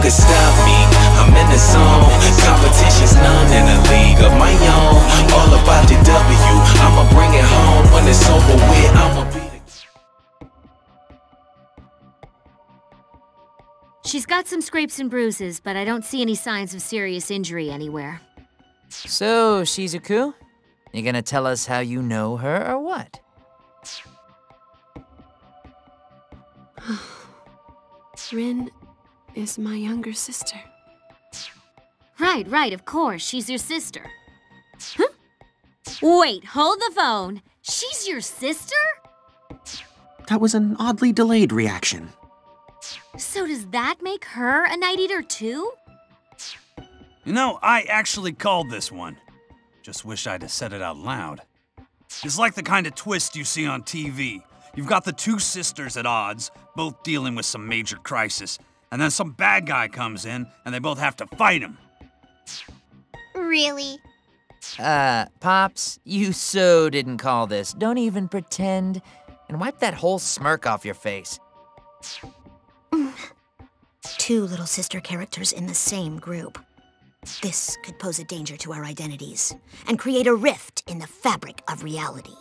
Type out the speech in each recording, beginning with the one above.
could stop me? I'm in the zone. Competition's none in a league of my own. All about the W, I'ma bring it home. When it's over with, I'ma be the... She's got some scrapes and bruises, but I don't see any signs of serious injury anywhere. So, Shizuku, you gonna tell us how you know her or what? Rin is my younger sister. Right, of course. She's your sister. Huh? Wait, hold the phone. She's your sister? That was an oddly delayed reaction. So does that make her a Night Eater too? You know, I actually called this one. Just wish I'd have said it out loud. It's like the kind of twist you see on TV. You've got the two sisters at odds, both dealing with some major crisis, and then some bad guy comes in, and they both have to fight him. Really? Pops, you so didn't call this. Don't even pretend. And wipe that whole smirk off your face. Two little sister characters in the same group. This could pose a danger to our identities and create a rift in the fabric of reality.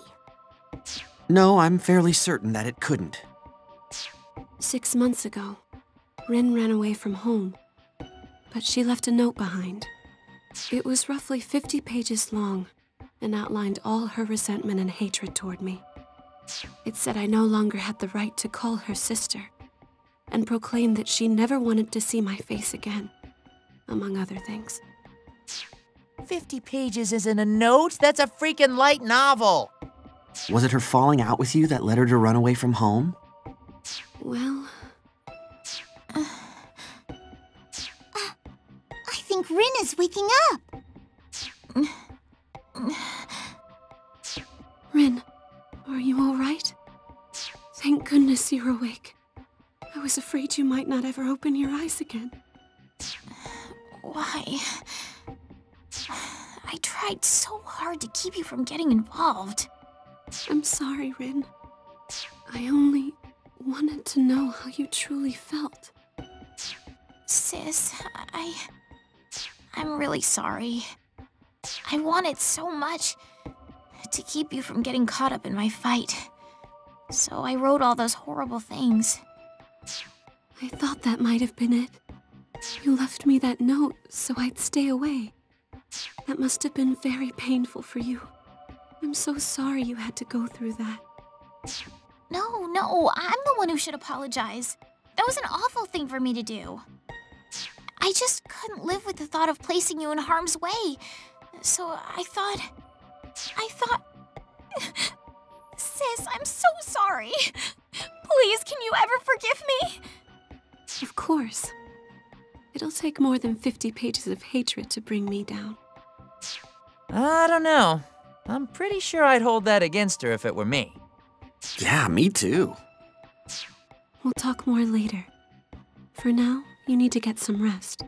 No, I'm fairly certain that it couldn't. 6 months ago, Rin ran away from home, but she left a note behind. It was roughly 50 pages long and outlined all her resentment and hatred toward me. It said I no longer had the right to call her sister, and proclaimed that she never wanted to see my face again, among other things. 50 pages isn't a note, that's a freaking light novel. Was it her falling out with you that led her to run away from home? Well... I think Rin is waking up. Rin, are you all right? Thank goodness you're awake. I was afraid you might not ever open your eyes again. Why? I tried so hard to keep you from getting involved. I'm sorry, Rin. I only wanted to know how you truly felt. Sis, I'm really sorry. I wanted so much to keep you from getting caught up in my fight. So I wrote all those horrible things. I thought that might have been it. You left me that note so I'd stay away. That must have been very painful for you. I'm so sorry you had to go through that. No, I'm the one who should apologize. That was an awful thing for me to do. I just couldn't live with the thought of placing you in harm's way. So I thought... Sis, I'm so sorry. Please, can you ever forgive me? Of course. It'll take more than 50 pages of hatred to bring me down. I don't know. I'm pretty sure I'd hold that against her if it were me. Yeah, me too. We'll talk more later. For now, you need to get some rest.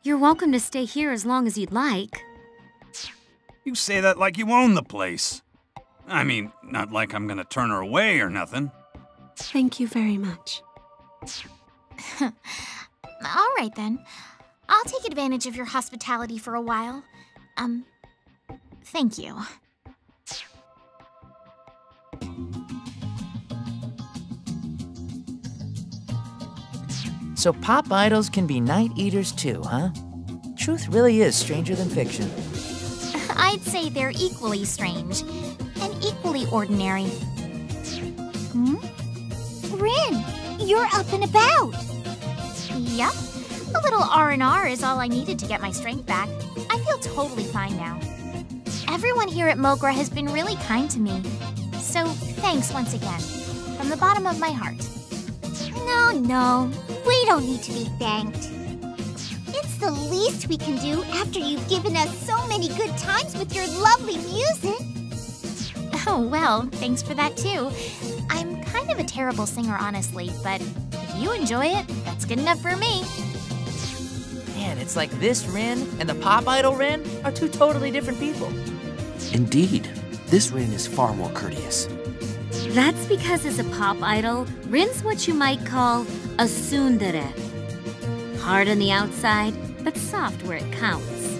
You're welcome to stay here as long as you'd like. You say that like you own the place. I mean, not like I'm gonna turn her away or nothing. Thank you very much. All right then. I'll take advantage of your hospitality for a while. Thank you. So pop idols can be night eaters too, huh? Truth really is stranger than fiction. I'd say they're equally strange and equally ordinary. Rin, you're up and about. Yep. A little R&R is all I needed to get my strength back. I feel totally fine now. Everyone here at Mogra has been really kind to me. So thanks once again, from the bottom of my heart. No, we don't need to be thanked. It's the least we can do after you've given us so many good times with your lovely music. Oh, well, thanks for that too. I'm kind of a terrible singer, honestly, but if you enjoy it, that's good enough for me. Man, it's like this Rin and the pop idol Rin are two totally different people. Indeed, this Rin is far more courteous. That's because as a pop idol, Rin's what you might call a tsundere. Hard on the outside, but soft where it counts.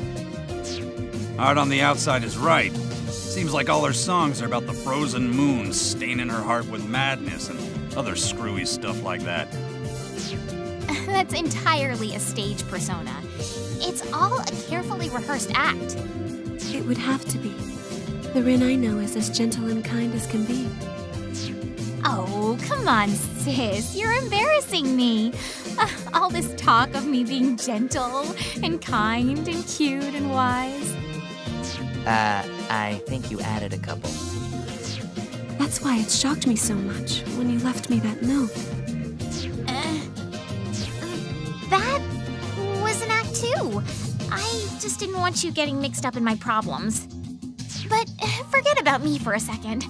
Hard on the outside is right. Seems like all her songs are about the frozen moon staining her heart with madness and other screwy stuff like that. That's entirely a stage persona. It's all a carefully rehearsed act. It would have to be. The Rin I know is as gentle and kind as can be. Oh, come on, sis. You're embarrassing me. All this talk of me being gentle and kind and cute and wise. I think you added a couple. That's why it shocked me so much when you left me that note. That was an act too. I just didn't want you getting mixed up in my problems. But forget about me for a second.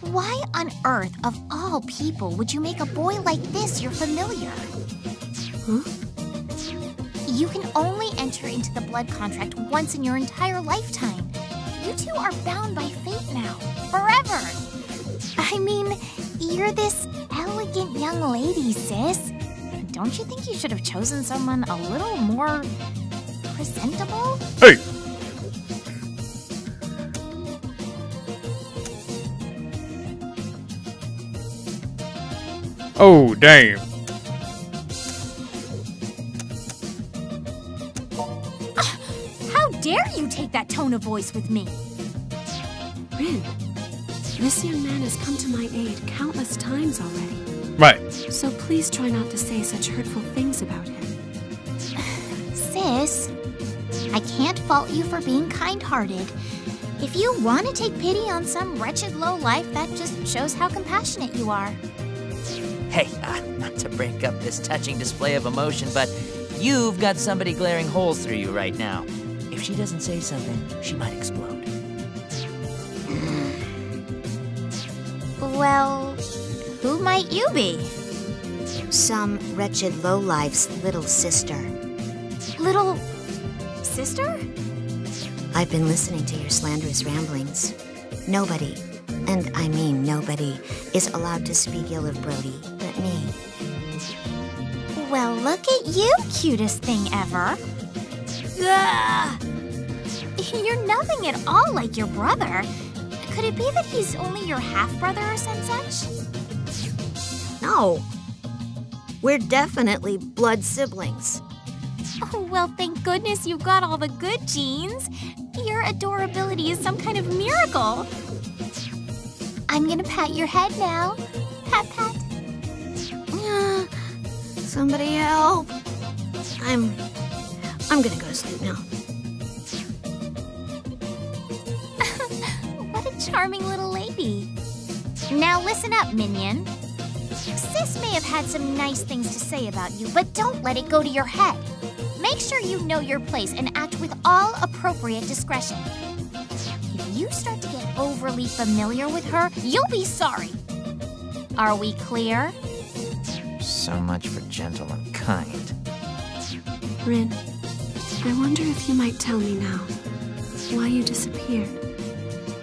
Why on earth, of all people, would you make a boy like this your familiar? Huh? You can only enter into the blood contract once in your entire lifetime. You two are bound by fate now, forever. I mean, you're this elegant young lady, sis. Don't you think you should have chosen someone a little more presentable? Hey! Oh, damn. How dare you take that tone of voice with me? Rin, this young man has come to my aid countless times already. Right. So please try not to say such hurtful things about him. Sis, I can't fault you for being kind-hearted. If you want to take pity on some wretched lowlife, that just shows how compassionate you are. Hey, not to break up this touching display of emotion, but you've got somebody glaring holes through you right now. If she doesn't say something, she might explode. Well, who might you be? Some wretched lowlife's little sister. Little sister? I've been listening to your slanderous ramblings. Nobody, and I mean nobody, is allowed to speak ill of Brody but me. Well, look at you, cutest thing ever. Ugh. You're nothing at all like your brother. Could it be that he's only your half-brother or some such? No. We're definitely blood siblings. Oh, well, thank goodness you got all the good genes. Your adorability is some kind of miracle. I'm gonna pat your head now. Pat, pat. Somebody help. I'm gonna go to sleep now. What a charming little lady. Now listen up, minion. Sis may have had some nice things to say about you, but don't let it go to your head. Make sure you know your place and act with all appropriate discretion. If you start to get overly familiar with her, you'll be sorry. Are we clear? So much for gentle and kind. Rin, I wonder if you might tell me now why you disappeared,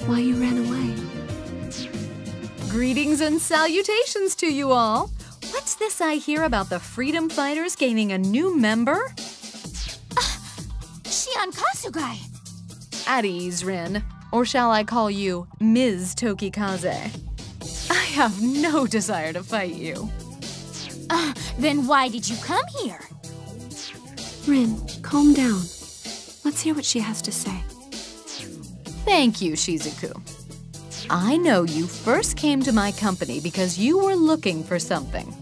why you ran away. Greetings and salutations to you all. What's this I hear about the freedom fighters gaining a new member? Shion Kasugai. At ease, Rin. Or shall I call you Ms. Tokikaze? I have no desire to fight you. Then why did you come here? Rin, calm down. Let's hear what she has to say. Thank you, Shizuku. I know you first came to my company because you were looking for something.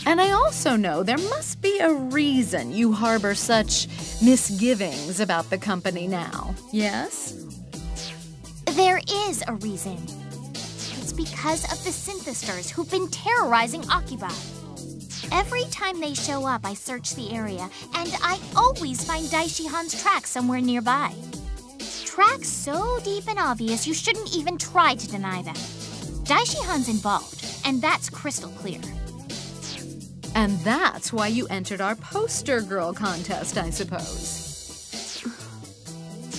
And I also know there must be a reason you harbor such misgivings about the company now, yes? There is a reason. It's because of the synthesters who've been terrorizing Akiba. Every time they show up, I search the area, and I always find Daishihan's tracks somewhere nearby. Tracks so deep and obvious you shouldn't even try to deny them. Daishihan's involved, and that's crystal clear. And that's why you entered our poster girl contest, I suppose.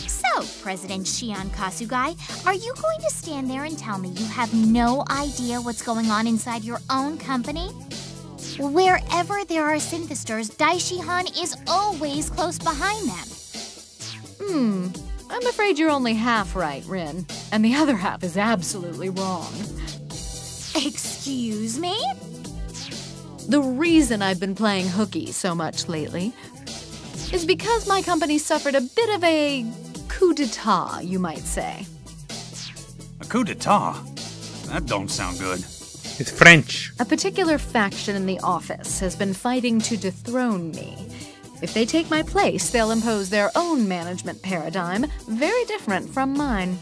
So, President Shion Kasugai, are you going to stand there and tell me you have no idea what's going on inside your own company? Wherever there are synthesters, Daishihan is always close behind them. I'm afraid you're only half right, Rin. And the other half is absolutely wrong. Excuse me? The reason I've been playing hooky so much lately is because my company suffered a bit of a coup d'etat, you might say. A coup d'etat? That don't sound good. It's French. A particular faction in the office has been fighting to dethrone me. If they take my place, they'll impose their own management paradigm, very different from mine.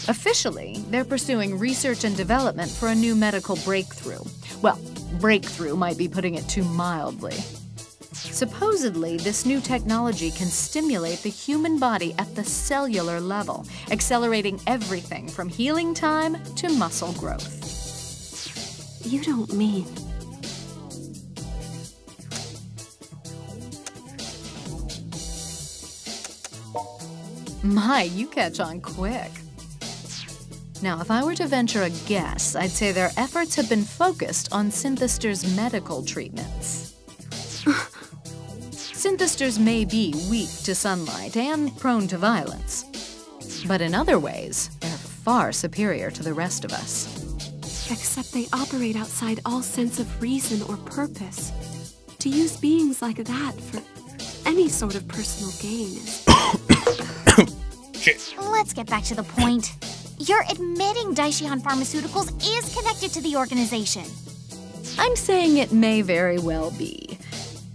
Officially, they're pursuing research and development for a new medical breakthrough. Well, breakthrough might be putting it too mildly. Supposedly, this new technology can stimulate the human body at the cellular level, accelerating everything from healing time to muscle growth. You don't mean... My, you catch on quick. Now, if I were to venture a guess, I'd say their efforts have been focused on synthesters' medical treatments. Synthesters may be weak to sunlight and prone to violence, but in other ways, they're far superior to the rest of us. Except they operate outside all sense of reason or purpose. To use beings like that for any sort of personal gain is... Shit. Let's get back to the point. You're admitting Daishihan Pharmaceuticals is connected to the organization. I'm saying it may very well be.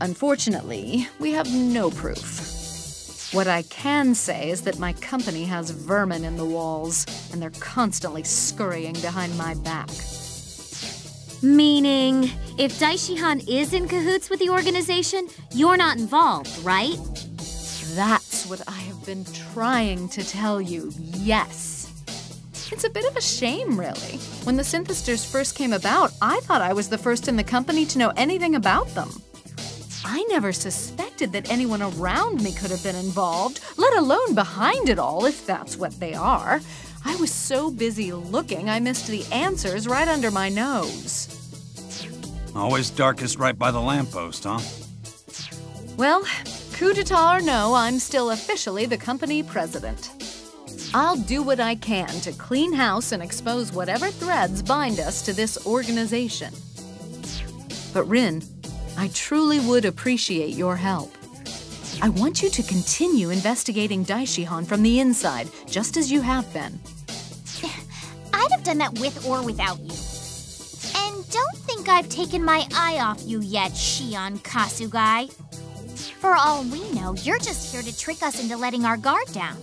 Unfortunately, we have no proof. What I can say is that my company has vermin in the walls, and they're constantly scurrying behind my back. Meaning, if Daishihan is in cahoots with the organization, you're not involved, right? That's what I have been trying to tell you, yes. It's a bit of a shame, really. When the synthesters first came about, I thought I was the first in the company to know anything about them. I never suspected that anyone around me could have been involved, let alone behind it all, if that's what they are. I was so busy looking, I missed the answers right under my nose. Always darkest right by the lamppost, huh? Well, coup d'etat or no, I'm still officially the company president. I'll do what I can to clean house and expose whatever threads bind us to this organization. But Rin, I truly would appreciate your help. I want you to continue investigating Daishihan from the inside, just as you have been. I'd have done that with or without you. And don't think I've taken my eye off you yet, Shion Kasugai. For all we know, you're just here to trick us into letting our guard down.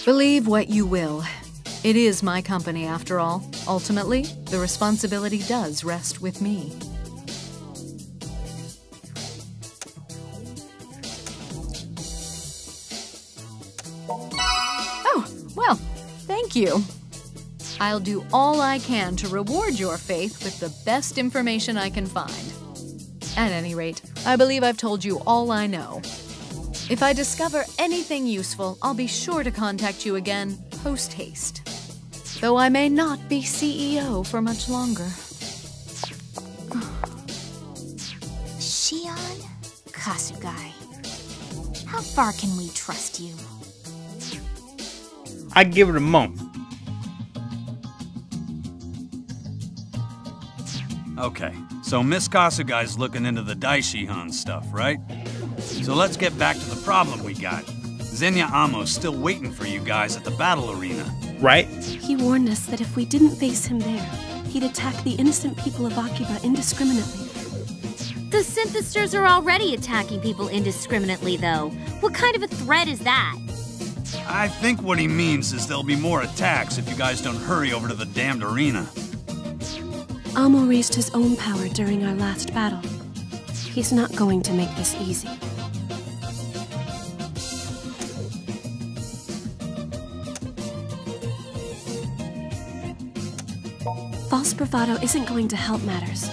Believe what you will. It is my company, after all. Ultimately, the responsibility does rest with me. Oh, well, thank you. I'll do all I can to reward your faith with the best information I can find. At any rate, I believe I've told you all I know. If I discover anything useful, I'll be sure to contact you again, post-haste. Though I may not be CEO for much longer. Shion Kasugai. How far can we trust you? I give it a month. Okay, so Miss Kasugai's looking into the Daishihan stuff, right? So let's get back to the problem we got. Zenya Amo's still waiting for you guys at the battle arena. Right? He warned us that if we didn't face him there, he'd attack the innocent people of Akiba indiscriminately. The synthesters are already attacking people indiscriminately, though. What kind of a threat is that? I think what he means is there'll be more attacks if you guys don't hurry over to the damned arena. Amo raised his own power during our last battle. He's not going to make this easy. False bravado isn't going to help matters.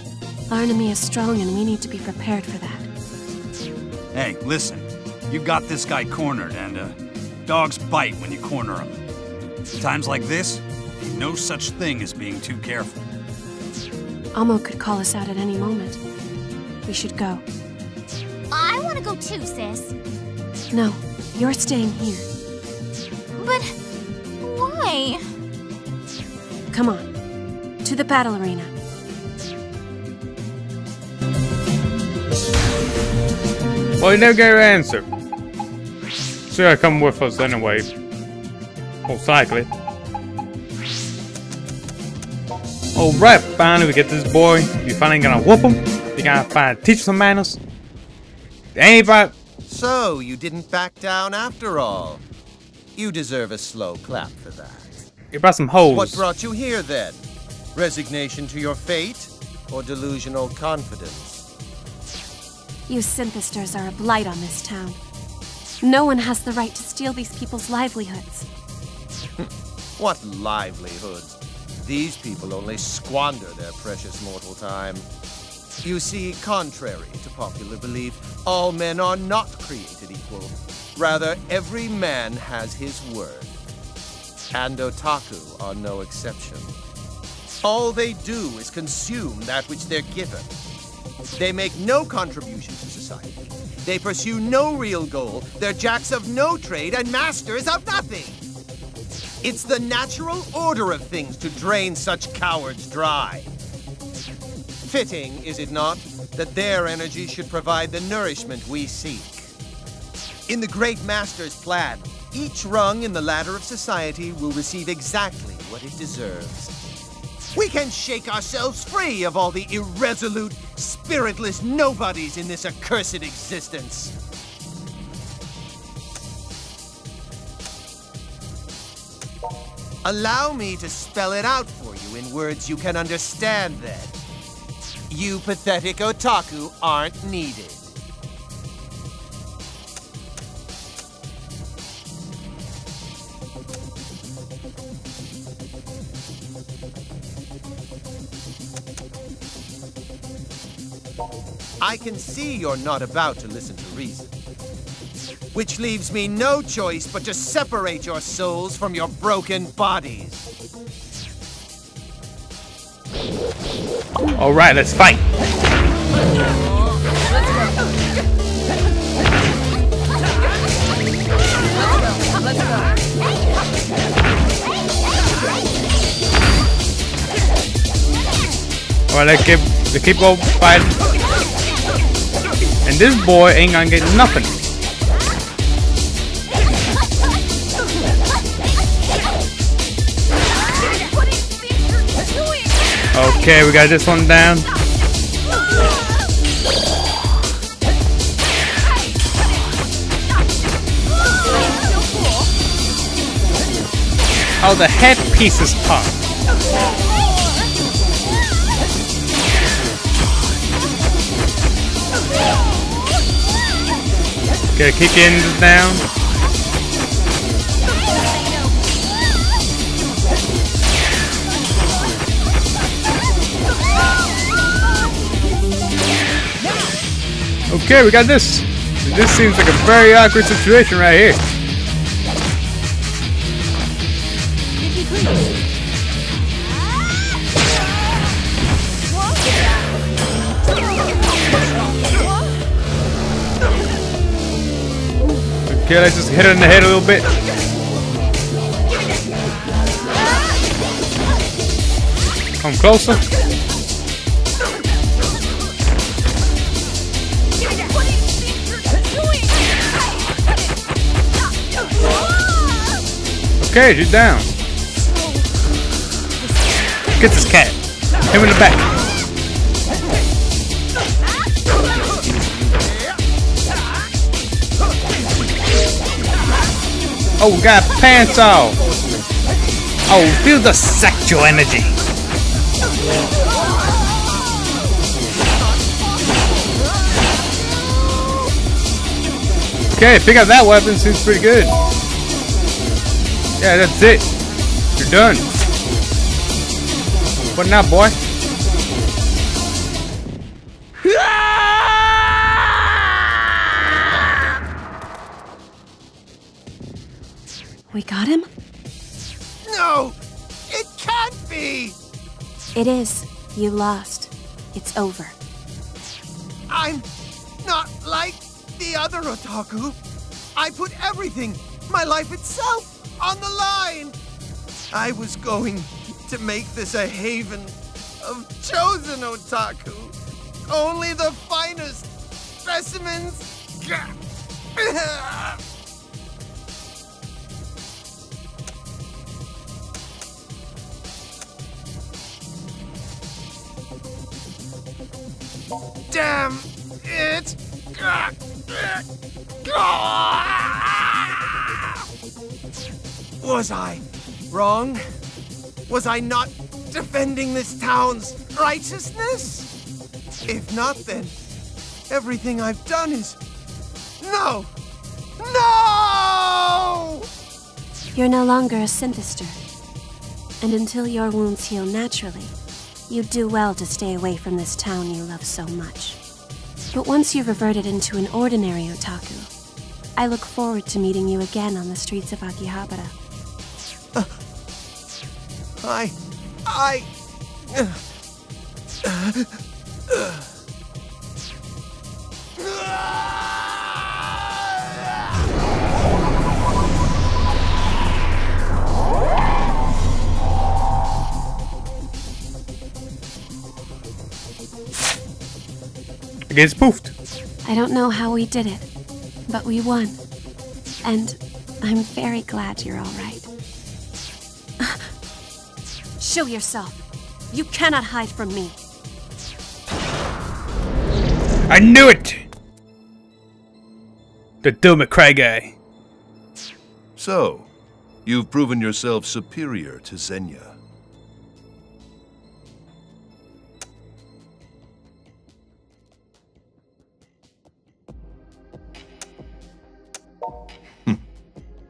Our enemy is strong and we need to be prepared for that. Hey, listen. You got this guy cornered and, Dogs bite when you corner them. Times like this, no such thing as being too careful. Amo could call us out at any moment. We should go. I want to go too, sis. No, you're staying here. But why? Come on, to the battle arena. Well, you never get an answer. So you gotta come with us anyway. Most likely. Alright, finally we get this boy. You finally gonna whoop him. You gotta finally teach some manners. Anybody? So, you didn't back down after all. You deserve a slow clap for that. You brought some hoes. What brought you here then? Resignation to your fate? Or delusional confidence? You synthesters are a blight on this town. No one has the right to steal these people's livelihoods. What livelihoods? These people only squander their precious mortal time. You see, contrary to popular belief, all men are not created equal. Rather, every man has his worth. And otaku are no exception. All they do is consume that which they're given. They make no contribution to society. They pursue no real goal. They're jacks of no trade and masters of nothing. It's the natural order of things to drain such cowards dry. Fitting, is it not, that their energy should provide the nourishment we seek. In the Great Master's plan, each rung in the ladder of society will receive exactly what it deserves. We can shake ourselves free of all the irresolute, spiritless nobodies in this accursed existence. Allow me to spell it out for you in words you can understand, then. You pathetic otaku aren't needed. I can see you're not about to listen to reason. Which leaves me no choice but to separate your souls from your broken bodies. Alright, let's fight. Alright, let's keep on fighting. And this boy ain't gonna get nothing. Okay, we got this one down. Oh, the headpiece is pop. Okay, keep getting this down. Okay, we got this. This seems like a very awkward situation right here. Okay, let's just hit it in the head a little bit. Come closer. Okay, she's down. Get this cat. Hit him in the back. Oh, we got pants off. Oh, feel the sexual energy. Okay, pick up that weapon. Seems pretty good. Yeah, that's it. You're done. What now, boy? We got him? No! It can't be! It is. You lost. It's over. I'm not like the other otaku. I put everything, my life itself, on the line. I was going to make this a haven of chosen otaku. Only the finest specimens. Damn it! Was I wrong? Was I not defending this town's righteousness? If not, then everything I've done is... No! No! You're no longer a synthester. And until your wounds heal naturally, you'd do well to stay away from this town you love so much. But once you've reverted into an ordinary otaku, I look forward to meeting you again on the streets of Akihabara. Gets poofed. I don't know how we did it, but we won. And I'm very glad you're all right. Show yourself. You cannot hide from me. I knew it! The Devil May Cry guy. So, you've proven yourself superior to Xenia.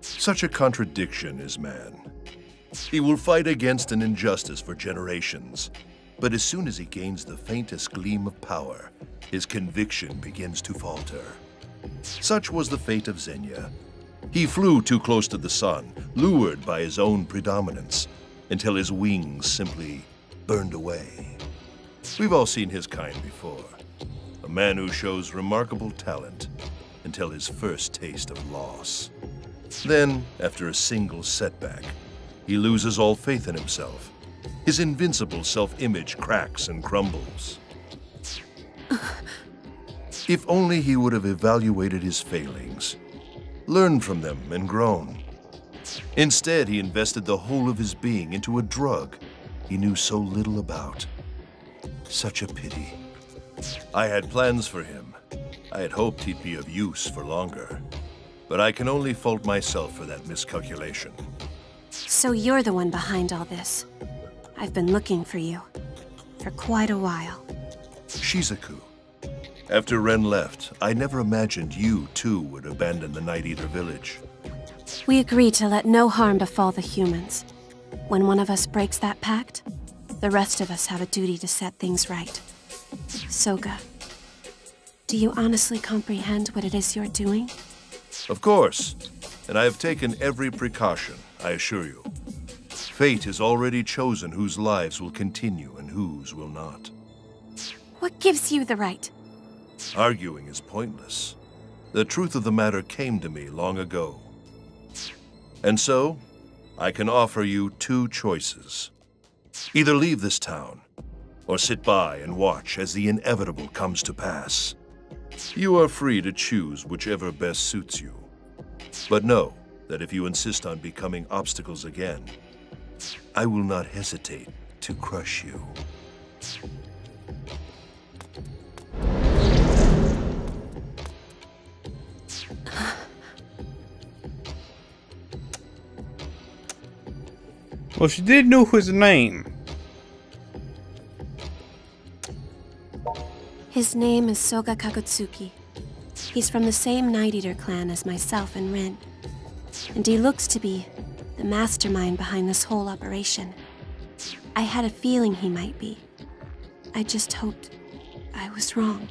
Such a contradiction is man. He will fight against an injustice for generations, but as soon as he gains the faintest gleam of power, his conviction begins to falter. Such was the fate of Xenia. He flew too close to the sun, lured by his own predominance, until his wings simply burned away. We've all seen his kind before. A man who shows remarkable talent until his first taste of loss. Then, after a single setback, he loses all faith in himself. His invincible self-image cracks and crumbles. If only he would have evaluated his failings, learned from them and grown. Instead, he invested the whole of his being into a drug he knew so little about. Such a pity. I had plans for him. I had hoped he'd be of use for longer. But I can only fault myself for that miscalculation. So you're the one behind all this. I've been looking for you. For quite a while. Shizuku. After Ren left, I never imagined you too would abandon the Night Eater village. We agreed to let no harm befall the humans. When one of us breaks that pact, the rest of us have a duty to set things right. Soga, do you honestly comprehend what it is you're doing? Of course, and I have taken every precaution, I assure you. Fate has already chosen whose lives will continue and whose will not. What gives you the right? Arguing is pointless. The truth of the matter came to me long ago. And so, I can offer you two choices. Either leave this town, or sit by and watch as the inevitable comes to pass. You are free to choose whichever best suits you. But know that if you insist on becoming obstacles again, I will not hesitate to crush you. Well, she did know his name. His name is Soga Kakutsuki. He's from the same Night Eater clan as myself and Rin. And he looks to be the mastermind behind this whole operation. I had a feeling he might be. I just hoped I was wrong.